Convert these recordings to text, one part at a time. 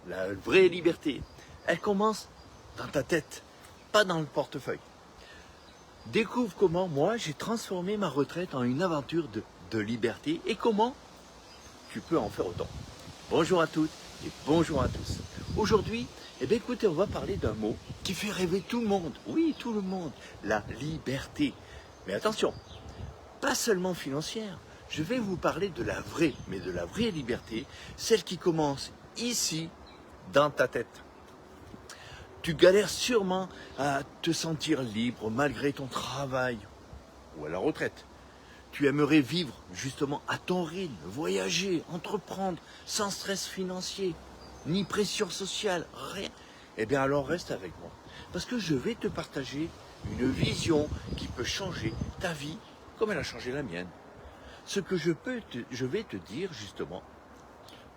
la vraie liberté, elle commence dans ta tête, pas dans le portefeuille. Découvre comment, moi, j'ai transformé ma retraite en une aventure de liberté et comment tu peux en faire autant. Bonjour à toutes et bonjour à tous. Aujourd'hui, eh bien, écoutez, on va parler d'un mot qui fait rêver tout le monde. Oui, tout le monde. La liberté. Mais attention, pas seulement financière. Je vais vous parler de la vraie, mais de la vraie liberté, celle qui commence ici, dans ta tête. Tu galères sûrement à te sentir libre malgré ton travail ou à la retraite. Tu aimerais vivre justement à ton rythme, voyager, entreprendre, sans stress financier, ni pression sociale, rien. Eh bien alors reste avec moi. Parce que je vais te partager une vision qui peut changer ta vie comme elle a changé la mienne. Ce que je vais te dire justement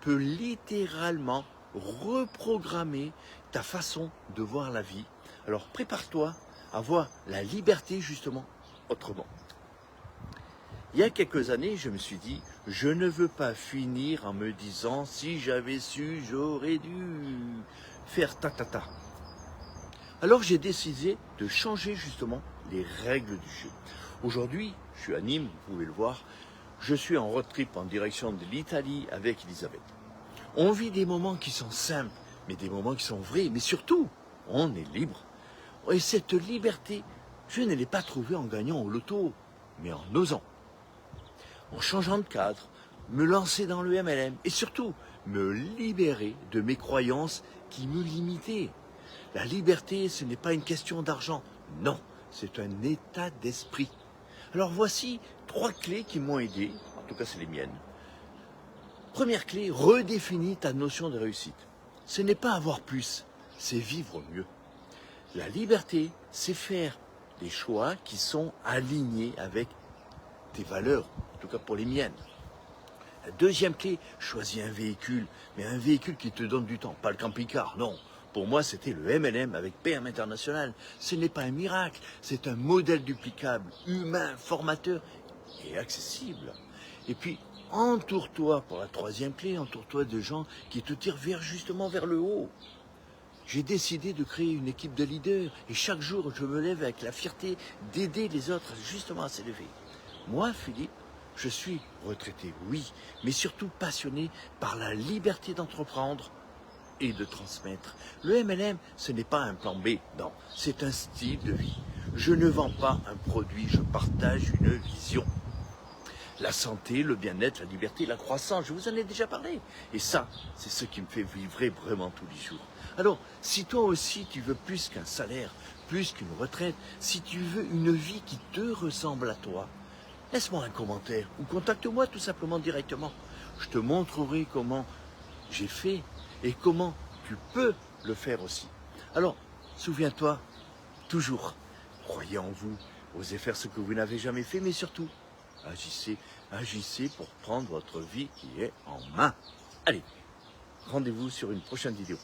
peut littéralement reprogrammer ta façon de voir la vie. Alors prépare-toi à voir la liberté justement autrement. Il y a quelques années, je me suis dit, je ne veux pas finir en me disant, si j'avais su, j'aurais dû faire ta. Alors j'ai décidé de changer justement les règles du jeu. Aujourd'hui, je suis à Nîmes, vous pouvez le voir, je suis en road trip en direction de l'Italie avec Elisabeth. On vit des moments qui sont simples, mais des moments qui sont vrais, mais surtout, on est libre. Et cette liberté, je ne l'ai pas trouvée en gagnant au loto, mais en osant. En changeant de cadre, me lancer dans le MLM et surtout me libérer de mes croyances qui me limitaient. La liberté, ce n'est pas une question d'argent, non, c'est un état d'esprit. Alors voici 3 clés qui m'ont aidé, en tout cas c'est les miennes. Première clé, redéfinis ta notion de réussite. Ce n'est pas avoir plus, c'est vivre mieux. La liberté, c'est faire des choix qui sont alignés avec tes valeurs, en tout cas pour les miennes. La deuxième clé, choisis un véhicule, mais un véhicule qui te donne du temps, pas le camping-car, non. Pour moi, c'était le MLM avec PM International. Ce n'est pas un miracle, c'est un modèle duplicable, humain, formateur et accessible. Et puis, entoure-toi, pour la troisième clé, entoure-toi de gens qui te tirent justement vers le haut. J'ai décidé de créer une équipe de leaders et chaque jour, je me lève avec la fierté d'aider les autres justement à s'élever. Moi, Philippe, je suis retraité, oui, mais surtout passionné par la liberté d'entreprendre et de transmettre. Le MLM, ce n'est pas un plan B, non, c'est un style de vie. Je ne vends pas un produit, je partage une vision. La santé, le bien-être, la liberté, la croissance, je vous en ai déjà parlé. Et ça, c'est ce qui me fait vivre vraiment tous les jours. Alors, si toi aussi tu veux plus qu'un salaire, plus qu'une retraite, si tu veux une vie qui te ressemble à toi, laisse-moi un commentaire ou contacte-moi tout simplement directement. Je te montrerai comment j'ai fait et comment tu peux le faire aussi. Alors, souviens-toi, toujours, croyez en vous, osez faire ce que vous n'avez jamais fait, mais surtout, agissez pour prendre votre vie qui est en main. Allez, rendez-vous sur une prochaine vidéo.